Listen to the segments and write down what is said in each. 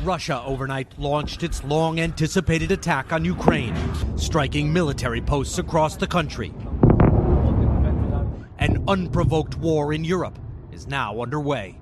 Russia overnight launched its long-anticipated attack on Ukraine, striking military posts across the country. An unprovoked war in Europe is now underway.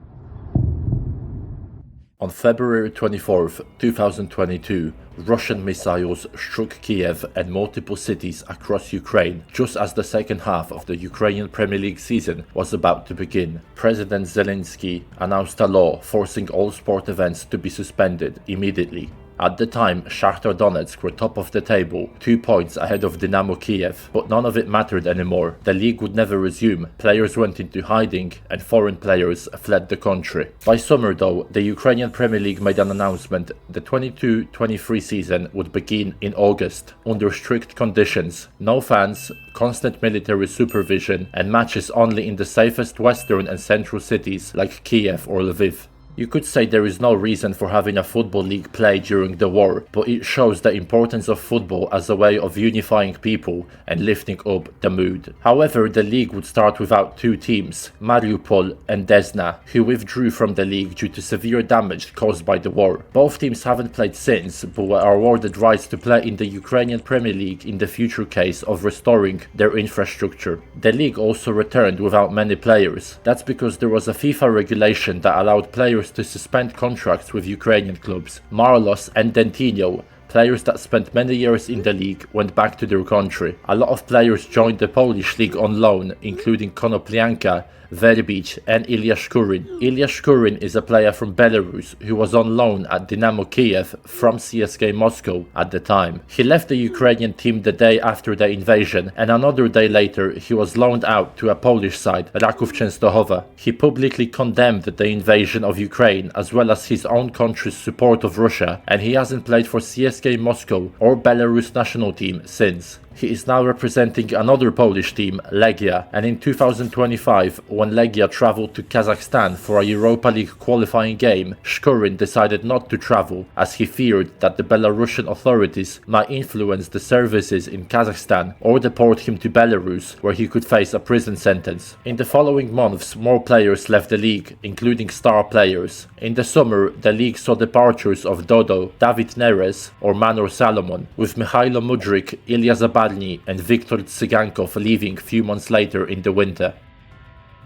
On February 24, 2022, Russian missiles struck Kiev and multiple cities across Ukraine just as the second half of the Ukrainian Premier League season was about to begin. President Zelensky announced a law forcing all sport events to be suspended immediately. At the time, Shakthar Donetsk were top of the table, 2 points ahead of Dynamo Kiev, but none of it mattered anymore. The league would never resume, players went into hiding, and foreign players fled the country. By summer though, the Ukrainian Premier League made an announcement. The 22-23 season would begin in August, under strict conditions. No fans, constant military supervision, and matches only in the safest western and central cities like Kiev or Lviv. You could say there is no reason for having a football league play during the war, but it shows the importance of football as a way of unifying people and lifting up the mood. However, the league would start without 2 teams, Mariupol and Desna, who withdrew from the league due to severe damage caused by the war. Both teams haven't played since, but were awarded rights to play in the Ukrainian Premier League in the future case of restoring their infrastructure. The league also returned without many players. That's because there was a FIFA regulation that allowed players to suspend contracts with Ukrainian clubs. Marlos and Dentinho, players that spent many years in the league, went back to their country. A lot of players joined the Polish league on loan, including Konoplyanka, Verbic and Ilya Shkurin. Ilya Shkurin is a player from Belarus who was on loan at Dynamo Kiev from CSKA Moscow at the time. He left the Ukrainian team the day after the invasion, and another day later he was loaned out to a Polish side, Raków Częstochowa. He publicly condemned the invasion of Ukraine as well as his own country's support of Russia, and he hasn't played for CSKA Moscow or Belarus national team since. He is now representing another Polish team, Legia, and in 2025, when Legia traveled to Kazakhstan for a Europa League qualifying game, Shkurin decided not to travel as he feared that the Belarusian authorities might influence the services in Kazakhstan or deport him to Belarus, where he could face a prison sentence. In the following months, more players left the league, including star players. In the summer, the league saw departures of Dodo, David Neres or Manor Salomon, with Mikhailo Mudryk, Ilya Zabarny and Viktor Tsygankov leaving few months later in the winter.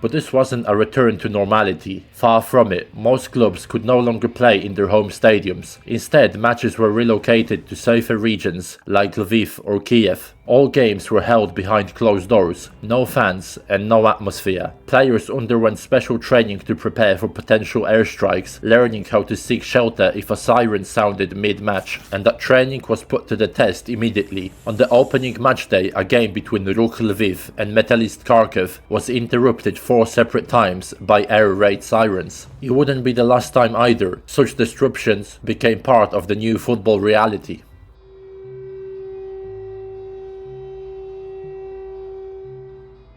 But this wasn't a return to normality. Far from it, most clubs could no longer play in their home stadiums. Instead, matches were relocated to safer regions like Lviv or Kiev. All games were held behind closed doors, no fans and no atmosphere. Players underwent special training to prepare for potential airstrikes, learning how to seek shelter if a siren sounded mid-match, and that training was put to the test immediately. On the opening match day, a game between Ruch Lviv and Metalist Kharkiv was interrupted 4 separate times by air raid sirens. It wouldn't be the last time either. Such disruptions became part of the new football reality.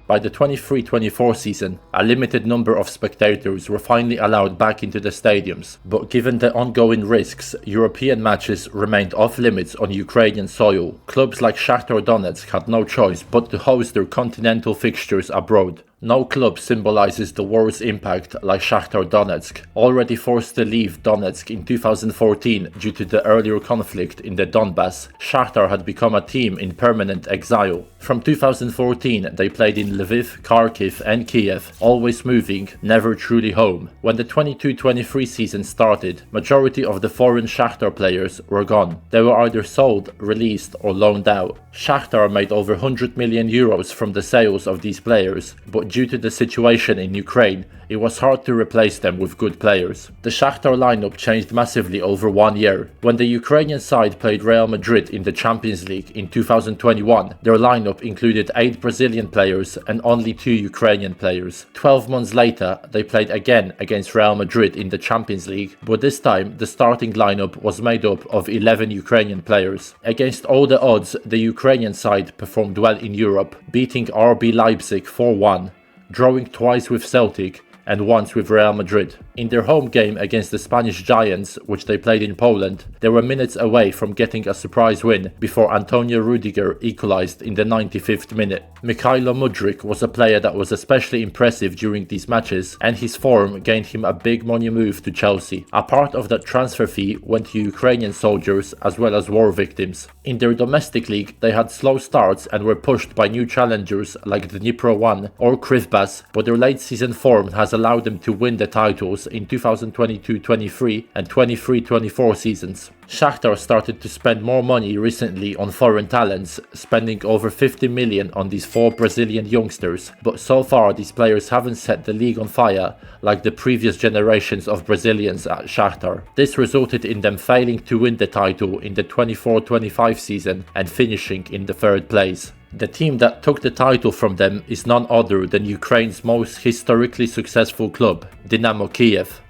By the 23-24 season, a limited number of spectators were finally allowed back into the stadiums, but given the ongoing risks, European matches remained off-limits on Ukrainian soil. Clubs like Shakthar Donetsk had no choice but to host their continental fixtures abroad. No club symbolizes the war's impact like Shakthar Donetsk, already forced to leave Donetsk in 2014 due to the earlier conflict in the Donbass. Shakthar had become a team in permanent exile. From 2014, they played in Lviv, Kharkiv and Kiev, always moving, never truly home. When the 22-23 season started, majority of the foreign Shakthar players were gone. They were either sold, released or loaned out. Shakthar made over 100 million euros from the sales of these players, but due to the situation in Ukraine, it was hard to replace them with good players. The Shakthar lineup changed massively over 1 year. When the Ukrainian side played Real Madrid in the Champions League in 2021, their lineup included 8 Brazilian players and only 2 Ukrainian players. 12 months later, they played again against Real Madrid in the Champions League, but this time the starting lineup was made up of 11 Ukrainian players. Against all the odds, the Ukrainian side performed well in Europe, beating RB Leipzig 4-1, drawing twice with Celtic and once with Real Madrid. In their home game against the Spanish Giants, which they played in Poland, they were minutes away from getting a surprise win before Antonio Rudiger equalized in the 95th minute. Mikhailo Mudryk was a player that was especially impressive during these matches, and his form gained him a big money move to Chelsea. A part of that transfer fee went to Ukrainian soldiers as well as war victims. In their domestic league, they had slow starts and were pushed by new challengers like Dnipro 1 or Kryvbas, but their late season form has allowed them to win the titles in 2022-23 and 23-24 seasons. Shakthar started to spend more money recently on foreign talents, spending over 50 million on these 4 Brazilian youngsters, but so far these players haven't set the league on fire like the previous generations of Brazilians at Shakthar. This resulted in them failing to win the title in the 24-25 season and finishing in the 3rd place. The team that took the title from them is none other than Ukraine's most historically successful club, Dynamo Kiev.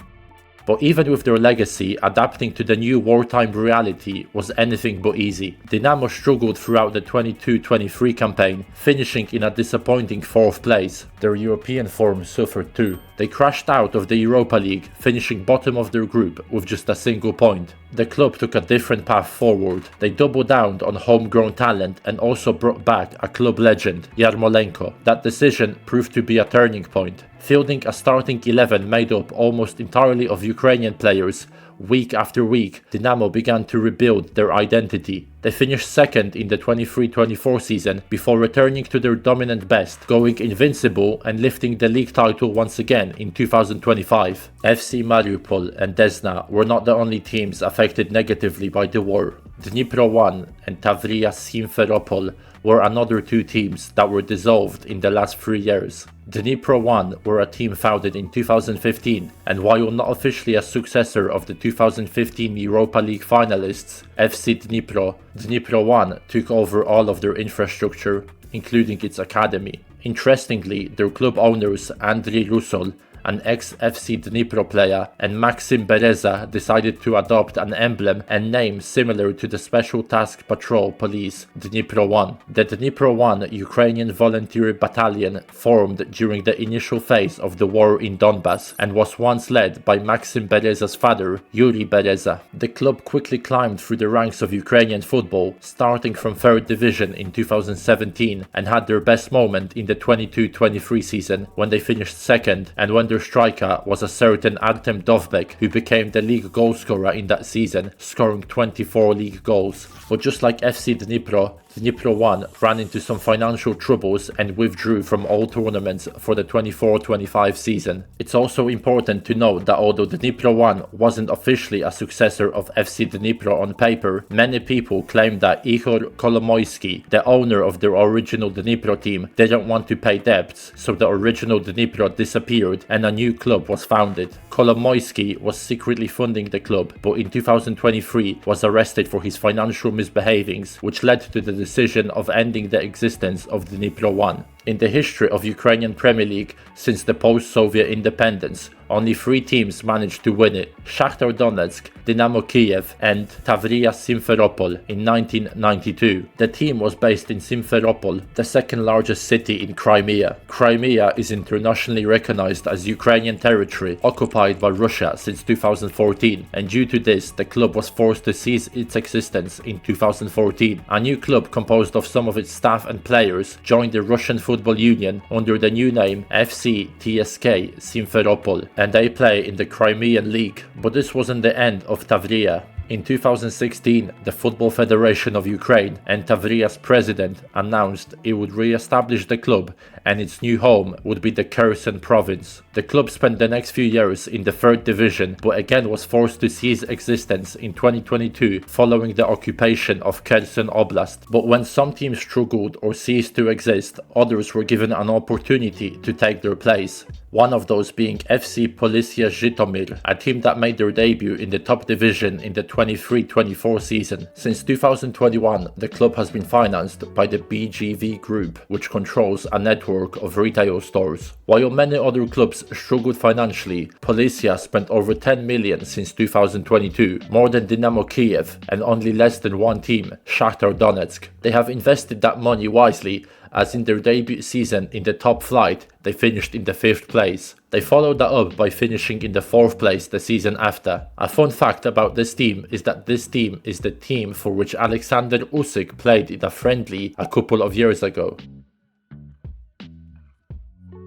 But even with their legacy, adapting to the new wartime reality was anything but easy. Dynamo struggled throughout the 22-23 campaign, finishing in a disappointing 4th place. Their European form suffered too. They crashed out of the Europa League, finishing bottom of their group with just a single point. The club took a different path forward. They doubled down on homegrown talent and also brought back a club legend, Yarmolenko. That decision proved to be a turning point. Fielding a starting 11 made up almost entirely of Ukrainian players, week after week, Dynamo began to rebuild their identity. They finished 2nd in the 23-24 season before returning to their dominant best, going invincible and lifting the league title once again in 2025. FC Mariupol and Desna were not the only teams affected negatively by the war. Dnipro 1 and Tavria Simferopol were another 2 teams that were dissolved in the last 3 years. Dnipro 1 were a team founded in 2015, and while not officially a successor of the 2015 Europa League finalists, FC Dnipro, Dnipro 1 took over all of their infrastructure, including its academy. Interestingly, their club owners Andriy Rusol, an ex-FC Dnipro player, and Maxim Bereza decided to adopt an emblem and name similar to the Special Task Patrol Police Dnipro 1. The Dnipro 1 Ukrainian Volunteer Battalion formed during the initial phase of the war in Donbass and was once led by Maxim Bereza's father, Yuri Bereza. The club quickly climbed through the ranks of Ukrainian football, starting from 3rd division in 2017 and had their best moment in the 22-23 season when they finished 2nd and when their striker was a certain Artem Dovbek, who became the league goalscorer in that season, scoring 24 league goals. But just like FC Dnipro, Dnipro 1 ran into some financial troubles and withdrew from all tournaments for the 24-25 season. It's also important to note that although Dnipro 1 wasn't officially a successor of FC Dnipro on paper, many people claim that Ihor Kolomoisky, the owner of their original Dnipro team, didn't want to pay debts, so the original Dnipro disappeared and a new club was founded. Kolomoisky was secretly funding the club, but in 2023 was arrested for his financial misbehavings, which led to the decision of ending the existence of Dnipro 1. In the history of Ukrainian Premier League since the post-Soviet independence, only 3 teams managed to win it: Shakthar Donetsk, Dynamo Kiev and Tavria Simferopol in 1992. The team was based in Simferopol, the 2nd largest city in Crimea. Crimea is internationally recognized as Ukrainian territory occupied by Russia since 2014, and due to this the club was forced to cease its existence in 2014. A new club composed of some of its staff and players joined the Russian Football Union under the new name FC TSK Simferopol, and they play in the Crimean League. But this wasn't the end of Tavria. In 2016, the Football Federation of Ukraine and Tavria's president announced it would re-establish the club and its new home would be the Kherson province. The club spent the next few years in the 3rd division, but again was forced to cease existence in 2022 following the occupation of Kherson Oblast. But when some teams struggled or ceased to exist, others were given an opportunity to take their place. One of those being FC Policja Zhytomyr, a team that made their debut in the top division in the 23-24 season. Since 2021, the club has been financed by the BGV Group, which controls a network of retail stores. While many other clubs struggled financially, Policja spent over 10 million since 2022, more than Dynamo Kiev, and only less than one team, Shakthar Donetsk. They have invested that money wisely as in their debut season in the top flight, they finished in the 5th place. They followed that up by finishing in the 4th place the season after. A fun fact about this team is that this team is the team for which Alexander Usyk played in a friendly a couple of years ago.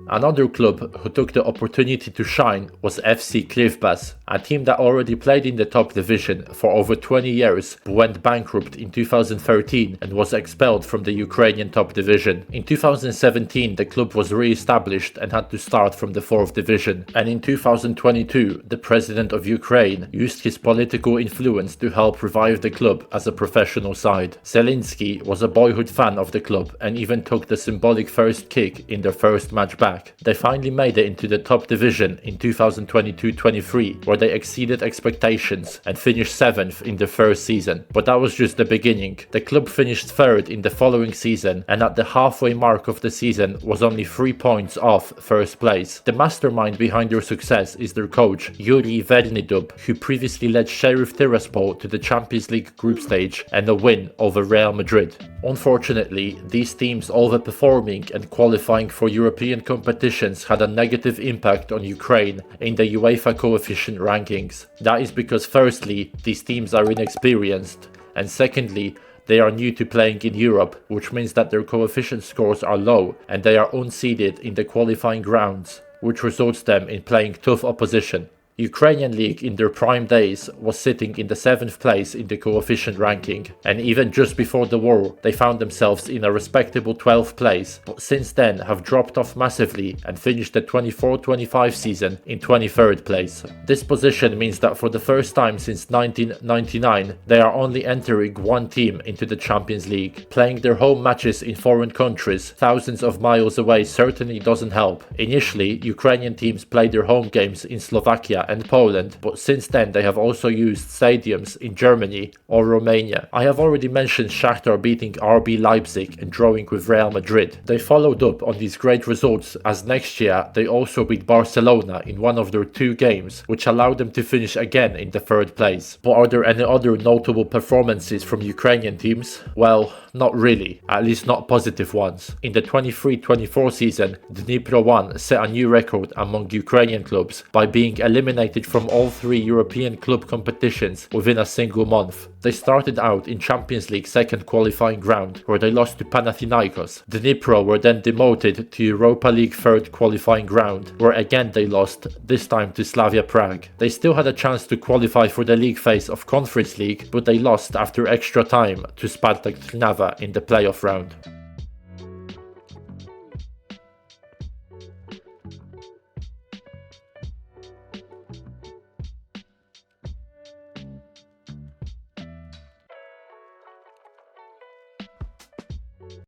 Another club who took the opportunity to shine was FC Kiev, a team that already played in the top division for over 20 years but went bankrupt in 2013 and was expelled from the Ukrainian top division. In 2017 the club was re-established and had to start from the 4th division, and in 2022 the president of Ukraine used his political influence to help revive the club as a professional side. Zelensky was a boyhood fan of the club and even took the symbolic first kick in their first match back. They finally made it into the top division in 2022-23, where they exceeded expectations and finished 7th in their first season. But that was just the beginning. The club finished 3rd in the following season, and at the halfway mark of the season was only 3 points off 1st place. The mastermind behind their success is their coach, Yuri Vernidub, who previously led Sheriff Tiraspol to the Champions League group stage and a win over Real Madrid. Unfortunately, these teams overperforming and qualifying for European competitions had a negative impact on Ukraine in the UEFA coefficient rankings. That is because firstly, these teams are inexperienced, and secondly, they are new to playing in Europe, which means that their coefficient scores are low and they are unseeded in the qualifying rounds, which results them in playing tough opposition. Ukrainian League in their prime days was sitting in the 7th place in the coefficient ranking, and even just before the war they found themselves in a respectable 12th place, but since then have dropped off massively and finished the 24-25 season in 23rd place. This position means that for the first time since 1999 they are only entering one team into the Champions League. Playing their home matches in foreign countries thousands of miles away certainly doesn't help. Initially, Ukrainian teams played their home games in Slovakia and Poland, but since then they have also used stadiums in Germany or Romania. I have already mentioned Shakthar beating RB Leipzig and drawing with Real Madrid. They followed up on these great results as next year they also beat Barcelona in one of their 2 games, which allowed them to finish again in the 3rd place. But are there any other notable performances from Ukrainian teams? Well, not really, at least not positive ones. In the 23-24 season, Dnipro 1 set a new record among Ukrainian clubs by being eliminated from all 3 European club competitions within a single month. They started out in Champions League 2nd qualifying round, where they lost to Panathinaikos. Dnipro were then demoted to Europa League 3rd qualifying round, where again they lost, this time to Slavia Prague. They still had a chance to qualify for the league phase of Conference League, but they lost after extra time to Spartak Trnava in the playoff round.